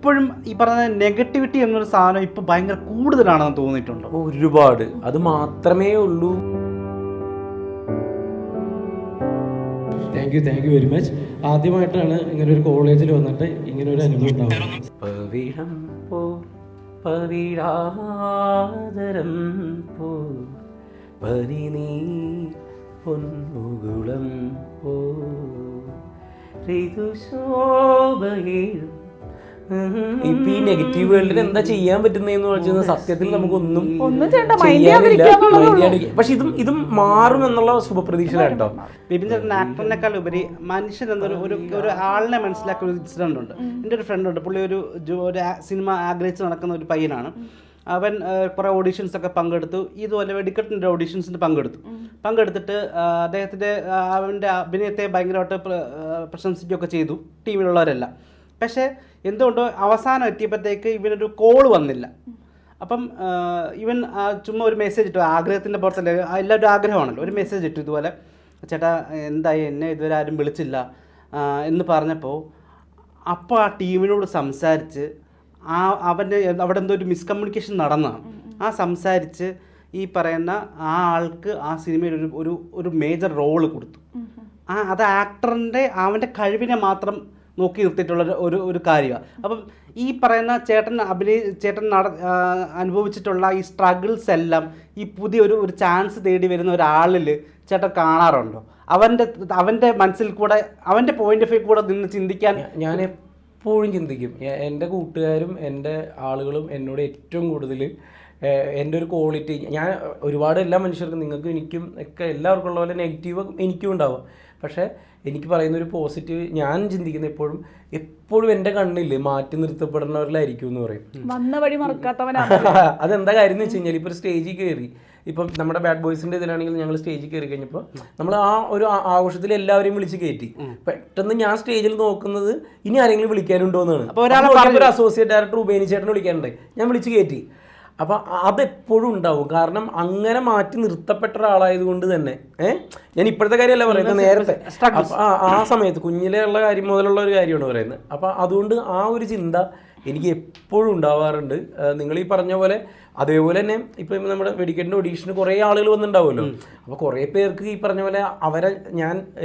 ഇപ്പോഴും ഈ പറഞ്ഞ നെഗറ്റിവിറ്റി എന്നൊരു സാധനം ഇപ്പൊ ഭയങ്കര കൂടുതലാണെന്ന് തോന്നിയിട്ടുണ്ടോ? ഒരുപാട്. അത് മാത്രമേ ഉള്ളൂ. Thank you very much. ആദ്യമായിട്ടാണ് ഇങ്ങനെ ഒരു കോളേജിൽ വന്നിട്ട് ഇങ്ങനെ ഒരു അനുഭവം ഉണ്ടാവുന്നത്. പവിഴം പോ പവിഴാതരം പോ പനിനീ പൊന്നുകുളം പോ ഋതുശോഭയേഴും. ഇപ്പൊ ഈ നെഗറ്റീവ് വേൾഡിൽ എന്താ ചെയ്യാൻ പറ്റുന്നതെന്ന് വെച്ചാൽ സത്യത്തിൽ നമുക്കൊന്നും ചെയ്യാനില്ല. പക്ഷെ ഇതും മാറും എന്നുള്ള ശുഭപ്രതീക്ഷയിലാണ് കേട്ടോ. ബിപിൻ ചേട്ടൻ ആക്ടറിനേക്കാൾ ഉപരി മനുഷ്യൻ എന്നൊരു ഒരു ആളിനെ മനസ്സിലാക്കിയ ഒരു ഇൻസിഡന്റ് ഉണ്ട്. എൻ്റെ ഒരു ഫ്രണ്ട് ഉണ്ട്, പുള്ളി ഒരു സിനിമ ആഗ്രഹിച്ച് നടക്കുന്ന ഒരു പയ്യനാണ്. അവൻ കുറേ ഓഡീഷൻസ് ഒക്കെ പങ്കെടുത്തു. ഇതുപോലെ വെടിക്കെട്ടിൻ്റെ ഓഡീഷൻസിന് പങ്കെടുത്തിട്ട് അദ്ദേഹത്തിൻ്റെ അവൻ്റെ അഭിനയത്തെ ഭയങ്കരമായിട്ട് പ്രശംസിക്കുകയൊക്കെ ചെയ്തു ടീമിലുള്ളവരെല്ലാം. പക്ഷേ എന്തുകൊണ്ടോ അവസാനം എത്തിയപ്പോഴത്തേക്ക് ഇവനൊരു കോൾ വന്നില്ല. അപ്പം ഇവൻ ചുമ്മാ ഒരു മെസ്സേജ് ഇട്ടു, ആഗ്രഹത്തിൻ്റെ പുറത്തല്ലേ, എല്ലാവരും ആഗ്രഹമാണല്ലോ. ഒരു മെസ്സേജ് ഇട്ടു, ഇതുപോലെ ചേട്ടാ എന്തായി, എന്നെ ഇതുവരെ ആരും വിളിച്ചില്ല എന്ന് പറഞ്ഞപ്പോൾ അപ്പോൾ ആ ടീമിനോട് സംസാരിച്ച് അവൻ്റെ അവിടെ എന്തോ ഒരു മിസ്കമ്മ്യൂണിക്കേഷൻ നടന്നതാണ്. സംസാരിച്ച് ഈ പറയുന്ന ആ ആൾക്ക് ആ സിനിമയിൽ ഒരു മേജർ റോള് കൊടുത്തു. അത് ആക്ടറിൻ്റെ അവൻ്റെ കഴിവിനെ മാത്രം നോക്കി നിർത്തിയിട്ടുള്ള ഒരു കാര്യമാണ്. അപ്പം ഈ പറയുന്ന ചേട്ടൻ അനുഭവിച്ചിട്ടുള്ള ഈ സ്ട്രഗിൾസ് എല്ലാം ഈ പുതിയ ഒരു ചാൻസ് തേടി വരുന്ന ഒരാളിൽ ചേട്ടൻ കാണാറുണ്ടോ? അവൻ്റെ മനസ്സിൽ കൂടെ, അവൻ്റെ പോയിന്റ് ഓഫ് വ്യൂ കൂടെ നിന്ന് ചിന്തിക്കാൻ ഞാൻ എപ്പോഴും ചിന്തിക്കും. എൻ്റെ കൂട്ടുകാരും എൻ്റെ ആളുകളും എന്നോട് ഏറ്റവും കൂടുതൽ എൻ്റെ ഒരു ക്വാളിറ്റി, ഞാൻ ഒരുപാട് എല്ലാ മനുഷ്യർക്കും, നിങ്ങൾക്കും എനിക്കും ഒക്കെ എല്ലാവർക്കും ഉള്ള പോലെ നെഗറ്റീവ് എനിക്കും ഉണ്ടാവും. പക്ഷേ എനിക്ക് പറയുന്നൊരു പോസിറ്റീവ് ഞാൻ ചിന്തിക്കുന്ന എപ്പോഴും എൻ്റെ കണ്ണിൽ മാറ്റി നിർത്തപ്പെടുന്നവരിലായിരിക്കും എന്ന് പറയും. വന്ന വഴി മറക്കാത്തവനാണ്. അതെന്താ കാര്യം എന്ന് വെച്ച് കഴിഞ്ഞാൽ, ഇപ്പോൾ ഒരു സ്റ്റേജിൽ കയറി, ഇപ്പം നമ്മുടെ ബാഡ് ബോയ്സിൻ്റെ ഇതിലാണെങ്കിൽ ഞങ്ങൾ സ്റ്റേജിൽ കയറി കഴിഞ്ഞപ്പോൾ നമ്മൾ ആ ഒരു ആഘോഷത്തിൽ എല്ലാവരെയും വിളിച്ച് കയറ്റി. പെട്ടെന്ന് ഞാൻ സ്റ്റേജിൽ നോക്കുന്നത് ഇനി ആരെങ്കിലും വിളിക്കാനുണ്ടോ എന്നാണ്. അപ്പോൾ ഒരു അസോസിയേറ്റ് ഡയറക്ടർ ഉപേനി ചേട്ടനെ വിളിക്കാനുണ്ട്, ഞാൻ വിളിച്ച് കയറ്റി. അപ്പം അതെപ്പോഴും ഉണ്ടാവും. കാരണം അങ്ങനെ മാറ്റി നിർത്തപ്പെട്ട ഒരാളായതുകൊണ്ട് തന്നെ ഞാൻ ഇപ്പോഴത്തെ കാര്യമല്ല പറയുന്നത്, നേരത്തെ ആ സമയത്ത് കുഞ്ഞിലെ ഉള്ള കാര്യം മുതലുള്ള ഒരു കാര്യമാണ് പറയുന്നത്. അപ്പം അതുകൊണ്ട് ആ ഒരു ചിന്ത എനിക്ക് എപ്പോഴും ഉണ്ടാവാറുണ്ട്. നിങ്ങൾ ഈ പറഞ്ഞ പോലെ അതേപോലെ തന്നെ ഇപ്പം നമ്മുടെ വെടിക്കെട്ടിൻ്റെ ഓഡീഷന് കുറേ ആളുകൾ വന്നിട്ടുണ്ടാവുമല്ലോ. അപ്പോൾ കുറേ പേർക്ക് ഈ പറഞ്ഞ പോലെ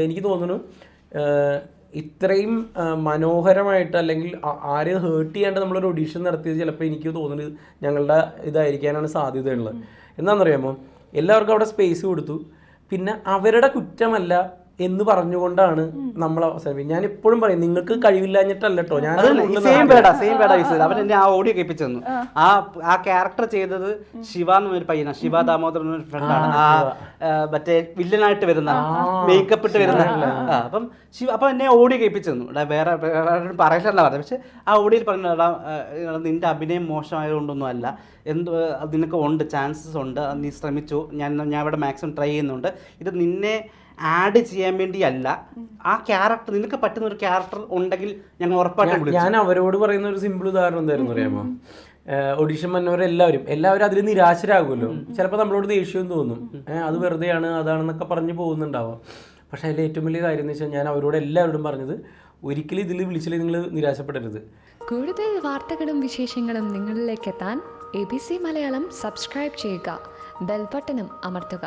എനിക്ക് തോന്നുന്നു ഇത്രയും മനോഹരമായിട്ട് അല്ലെങ്കിൽ ആരെയും ഹേർട്ട് ചെയ്യാണ്ട് നമ്മളൊരു ഓഡീഷൻ നടത്തിയത് ചിലപ്പോൾ എനിക്ക് തോന്നുന്നത് ഞങ്ങളുടെ ഇതായിരിക്കാനാണ് സാധ്യതയുള്ളത്. എന്താണെന്നറിയാമോ, എല്ലാവർക്കും അവിടെ സ്പേസ് കൊടുത്തു. പിന്നെ അവരുടെ കുറ്റമല്ല എന്ന് പറഞ്ഞുകൊണ്ടാണ് നമ്മൾ അവസാനം. ഞാൻ എപ്പോഴും പറയും, നിങ്ങൾക്ക് കഴിവില്ലാഞ്ഞിട്ടല്ല കേട്ടോ. ഞാൻ അവൻ എന്നെ ആ ഓഡിയോ കേൾപ്പിച്ചു തന്നു. ആ ക്യാരക്ടർ ചെയ്തത് ശിവ എന്നൊരു പയ്യനാണ്, ശിവ ദാമോദരൻ എന്നൊരു ഫ്രണ്ടാണ്. മറ്റേ വില്ലനായിട്ട് വരുന്ന, മേക്കപ്പ് ഇട്ട് വരുന്ന. അപ്പം എന്നെ ഓഡിയോ കേൾപ്പിച്ചു തന്നു. വേറെ പറയില്ല പറഞ്ഞത്. പക്ഷെ ആ ഓഡിയോയിൽ പറഞ്ഞ നിന്റെ അഭിനയം മോശമായതുകൊണ്ടൊന്നും അല്ല, നിനക്ക് ഉണ്ട്, ചാൻസസ് ഉണ്ട്, നീ ശ്രമിച്ചു, ഞാൻ ഇവിടെ മാക്സിമം ട്രൈ ചെയ്യുന്നുണ്ട്. ഇത് നിന്നെ ആഡ് ചെയ്യാൻ വേണ്ടിയല്ല, ആ ക്യാരക്ടർ നിനക്ക് പറ്റുന്ന ഒരു ക്യാരക്ടർ ഉണ്ടെങ്കിൽ ഞങ്ങൾ ഉറപ്പായിട്ടും. ഞാൻ അവരോട് പറയുന്ന ഒരു സിമ്പിൾ ഉദാഹരണം എന്തായിരുന്നു അറിയാമോ, ഓഡിഷൻ വന്നവരെല്ലാവരും അതിൽ നിരാശരാകുമല്ലോ. ചിലപ്പോൾ നമ്മളോട് ദേഷ്യം തോന്നും, അത് വെറുതെയാണ് അതാണെന്നൊക്കെ പറഞ്ഞ് പോകുന്നുണ്ടാവാം. പക്ഷേ അതിൽ ഏറ്റവും വലിയ കാര്യം എന്ന് വെച്ചാൽ ഞാൻ അവരോട് എല്ലാവരോടും പറഞ്ഞത്, ഒരിക്കലും ഇതിൽ വിളിച്ചില്ലെങ്കിൽ നിങ്ങൾ നിരാശപ്പെടരുത്. കൂടുതൽ വാർത്തകളും വിശേഷങ്ങളും നിങ്ങളിലേക്ക് എത്താൻ ABC മലയാളം സബ്സ്ക്രൈബ് ചെയ്യുക, ബെൽ ബട്ടണും അമർത്തുക.